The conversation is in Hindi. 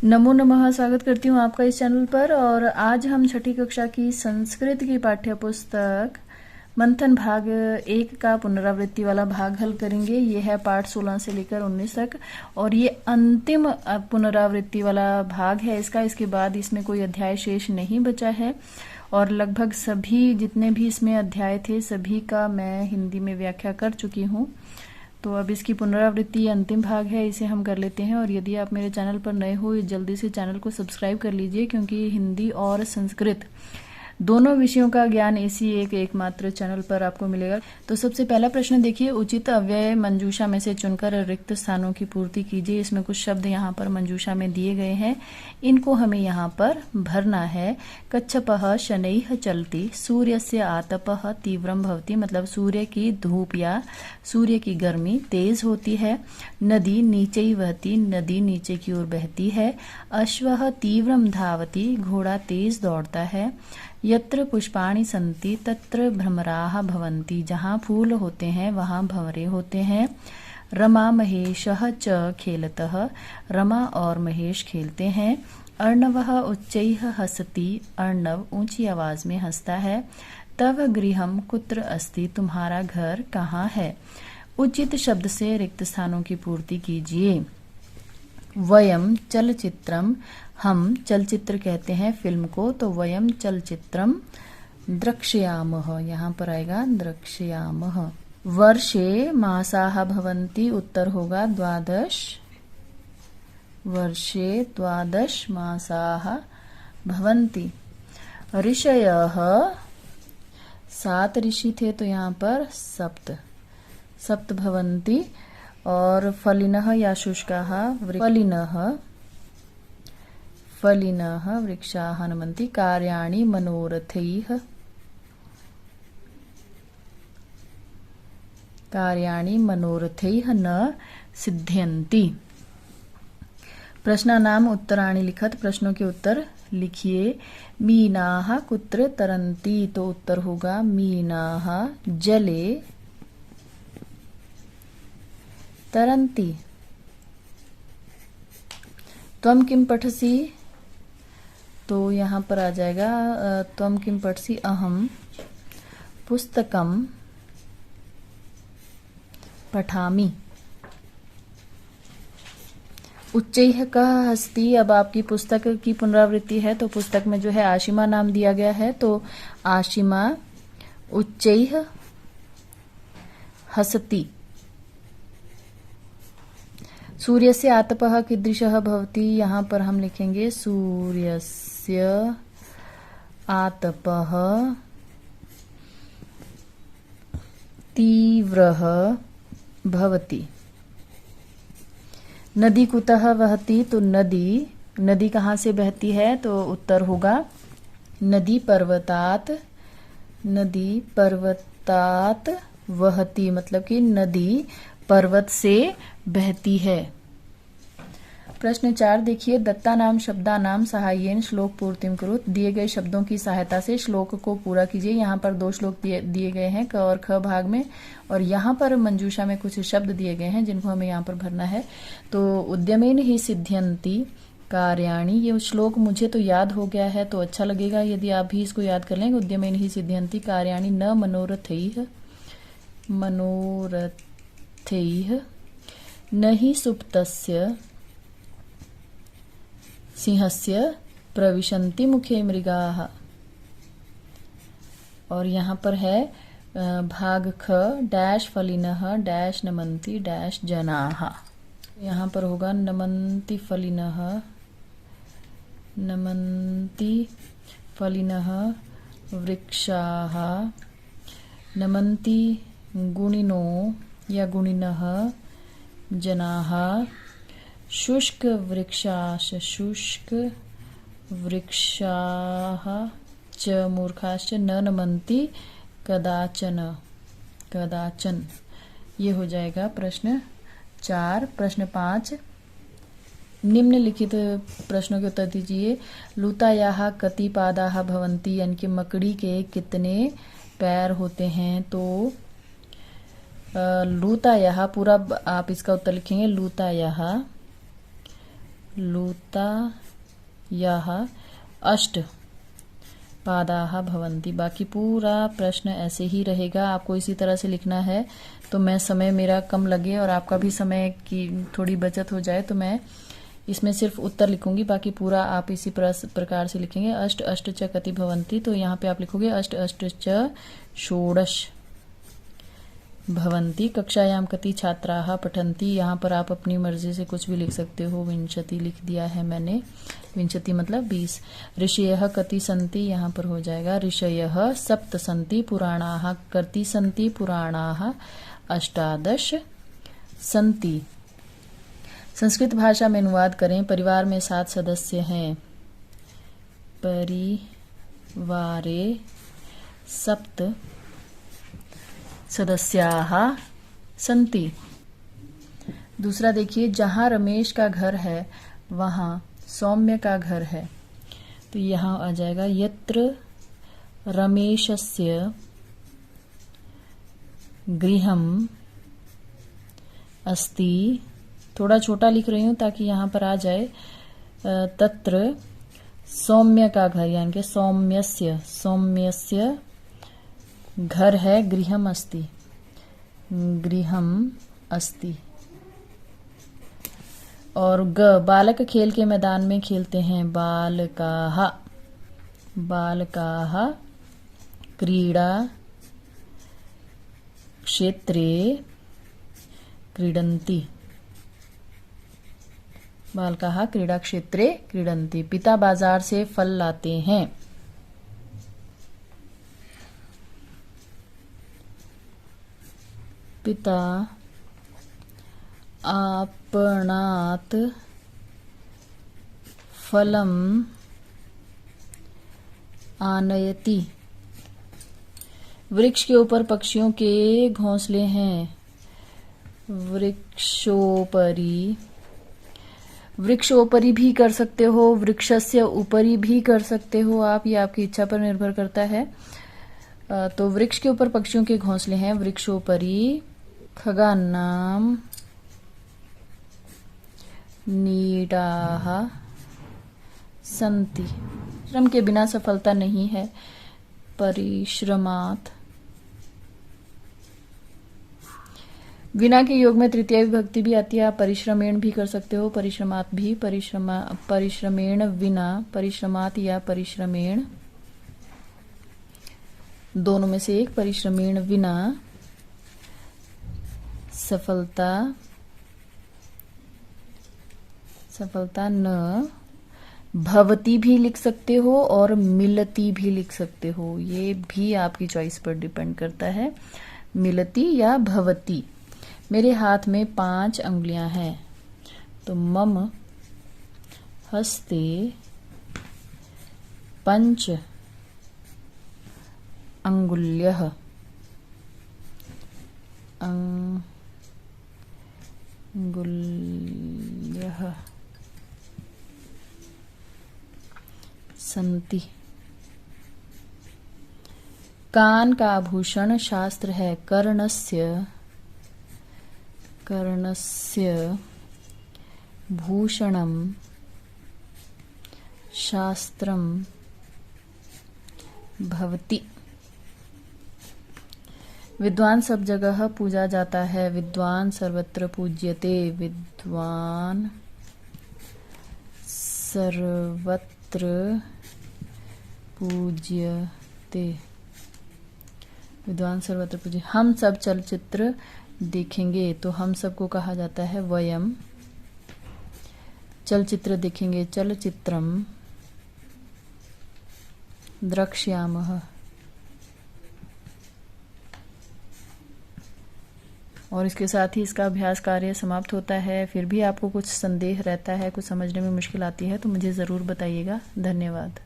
नमो नमः। स्वागत करती हूँ आपका इस चैनल पर। और आज हम छठी कक्षा की संस्कृत की पाठ्य पुस्तक मंथन भाग 1 का पुनरावृत्ति वाला भाग हल करेंगे। ये है पाठ 16 से लेकर 19 तक और ये अंतिम पुनरावृत्ति वाला भाग है इसका। इसके बाद इसमें कोई अध्याय शेष नहीं बचा है और लगभग सभी जितने भी इसमें अध्याय थे सभी का मैं हिंदी में व्याख्या कर चुकी हूँ। तो अब इसकी पुनरावृत्ति अंतिम भाग है, इसे हम कर लेते हैं। और यदि आप मेरे चैनल पर नए हो जल्दी से चैनल को सब्सक्राइब कर लीजिए, क्योंकि हिंदी और संस्कृत दोनों विषयों का ज्ञान इसी एकमात्र चैनल पर आपको मिलेगा। तो सबसे पहला प्रश्न देखिए, उचित अव्यय मंजूषा में से चुनकर रिक्त स्थानों की पूर्ति कीजिए। इसमें कुछ शब्द यहाँ पर मंजूषा में दिए गए हैं, इनको हमें यहाँ पर भरना है। कच्छपः शनैः चलति, सूर्यस्य आतपः तीव्रम भवति, मतलब सूर्य की धूप या सूर्य की गर्मी तेज होती है। नदी नीचे बहती, नदी नीचे की ओर बहती है। अश्वः तीव्रम धावति, घोड़ा तेज दौड़ता है। यत्र पुष्पाणि सन्ति तत्र भ्रमराः भवन्ति, जहाँ फूल होते हैं वहाँ भंवरे होते हैं। रमा महेशः च खेलतः, रमा और महेश खेलते हैं। अर्णवः उच्चैः हसति, अर्णव ऊंची आवाज में हंसता है। तव गृहम कुत्र अस्ति, तुम्हारा घर कहाँ है। उचित शब्द से रिक्त स्थानों की पूर्ति कीजिए। वयम चलचित्रम, हम चलचित्र कहते हैं फिल्म को, तो वयम चलचित्रम द्रक्ष्यामः, यहाँ पर आएगा द्रक्ष्यामः। वर्षे मासाः भवन्ति, उत्तर होगा 12। वर्षे 12 मासाः भवन्ति। ऋषयः 7 ऋषि थे, तो यहाँ पर सप्त भवन्ति। और फलिनः या शुष्काः, फलिनः वृक्षाः नमन्ति। कार्याणि मनोरथैः, कार्याणि मनोरथैः न सिद्ध्यन्ति। प्रश्नानाम उत्तराणि लिखत, प्रश्नों के उत्तर लिखिए। मीनाः कुत्र तरन्ति, तो उत्तर होगा मीनाः जले तरन्ति। त्वं किं पठसि, तो यहाँ पर आ जाएगा त्वं किं पठसि, अहम पुस्तकम पठामि। उच्चैः कः हस्ति, अब आपकी पुस्तक की पुनरावृत्ति है, तो पुस्तक में जो है आशिमा नाम दिया गया है, तो आशिमा उच्चैः हसति। सूर्यस्य आतपः कीदृशः भवति, यहाँ पर हम लिखेंगे सूर्यस्य आतपः तीव्रः भवति। नदी कुतः वहति, तो नदी कहाँ से बहती है, तो उत्तर होगा नदी पर्वतात, नदी पर्वतात वहति, मतलब कि नदी पर्वत से बहती है। प्रश्न 4 देखिए, दत्ता नाम शब्दा नाम सहायेन श्लोक पूर्तिम कुरुत, दिए गए शब्दों की सहायता से श्लोक को पूरा कीजिए। यहाँ पर 2 श्लोक दिए गए हैं क और ख भाग में, और यहाँ पर मंजूषा में कुछ शब्द दिए गए हैं जिनको हमें यहाँ पर भरना है। तो उद्यमेन ही सिद्ध्यन्ति कार्याणि, ये श्लोक मुझे तो याद हो गया है, तो अच्छा लगेगा यदि आप भी इसको याद कर लेंगे। उद्यमेन ही सिद्ध्यन्ति कार्याणि न मनोरथैः, मनोरथैः न हि सुप्तस्य सिंहस्य प्रविशन्ति मुखे मृगाः। और यहाँ पर है भाग ख, डैश फलिनः डैश नमन्ति डैश जनाः। यहाँ पर होगा नमन्ति फलिनः, नमन्ति फलिनः वृक्षाः, नमन्ति गुणिनो या गुणिनः जनाः। शुष्क वृक्षाश्च, शुष्क वृक्षाः च मूर्खाश्च न नमन्ति कदाचन, कदाचन। ये हो जाएगा प्रश्न 4। प्रश्न 5, निम्नलिखित प्रश्नों के उत्तर दीजिए। लूतायाः कति पादाः भवन्ति, यानी कि मकड़ी के कितने पैर होते हैं। तो लूतायाः, पूरा आप इसका उत्तर लिखेंगे लूतायाः, लुतायाः अष्ट पादाः भवन्ति। बाकी पूरा प्रश्न ऐसे ही रहेगा, आपको इसी तरह से लिखना है। तो मैं समय मेरा कम लगे और आपका भी समय की थोड़ी बचत हो जाए तो मैं इसमें सिर्फ उत्तर लिखूंगी, बाकी पूरा आप इसी प्रकार से लिखेंगे। अष्ट अष्ट च कति भवन्ति, तो यहाँ पे आप लिखोगे अष्ट अष्ट च षोडश भवन्ति। कक्षायाम कति छात्राः पठन्ति, यहाँ पर आप अपनी मर्जी से कुछ भी लिख सकते हो। विंशति लिख दिया है मैंने, विंशति मतलब 20। ऋषयः कति सन्ति, यहाँ पर हो जाएगा ऋषयः सप्त सन्ति। पुराणाः कति सन्ति, पुराणाः अष्टादश सन्ति। संस्कृत भाषा में अनुवाद करें। परिवार में 7 सदस्य हैं। परिवारे सप्त सदस्याः सन्ति। दूसरा देखिए, जहां रमेश का घर है वहां सौम्य का घर है, तो यहां आ जाएगा यत्र रमेशस्य गृहम् अस्ति। थोड़ा छोटा लिख रही हूं ताकि यहां पर आ जाए। तत्र सौम्य का घर यानी कि सौम्यस्य घर है। गृहम् अस्ति। और बालक खेल के मैदान में खेलते हैं। बालकाः क्रीडा क्षेत्रे क्रीडन्ति। बालकाः क्रीडा क्षेत्रे क्रीडन्ति। पिता बाजार से फल लाते हैं। पिता आपणात् फलम् आनयति। वृक्ष के ऊपर पक्षियों के घोंसले हैं। वृक्षोपरि भी कर सकते हो, वृक्षस्य ऊपरी भी कर सकते हो आप, ये आपकी इच्छा पर निर्भर करता है। तो वृक्ष के ऊपर पक्षियों के घोंसले हैं। वृक्षोपरि खगानां नीडाः सन्ति। श्रम के बिना सफलता नहीं है। परिश्रमात्। विना के योग में तृतीय विभक्ति भी आती है। आप परिश्रमेण भी कर सकते हो, परिश्रमात् भी। परिश्रमेण विना, परिश्रमात् या परिश्रमेण, दोनों में से एक। परिश्रमेण विना सफलता न भवती भी लिख सकते हो और मिलती भी लिख सकते हो, ये भी आपकी चॉइस पर डिपेंड करता है, मिलती या भवती। मेरे हाथ में 5 अंगुलियां हैं, तो मम हस्ते 5 अंगुल्यः। अंगुल्यः सन्ति। कान का आभूषण शास्त्र है। कर्णस्य भूषणम शास्त्रम भवति। विद्वान सब जगह पूजा जाता है। विद्वान सर्वत्र पूज्यते। विद्वान सर्वत्र पूज्यते। विद्वान सर्वत्र पूज्य। हम सब चलचित्र देखेंगे, तो हम सबको कहा जाता है वयम। चलचित्र देखेंगे, चलचित्रम द्रक्ष्यामः। और इसके साथ ही इसका अभ्यास कार्य समाप्त होता है। फिर भी आपको कुछ संदेह रहता है, कुछ समझने में मुश्किल आती है, तो मुझे ज़रूर बताइएगा। धन्यवाद।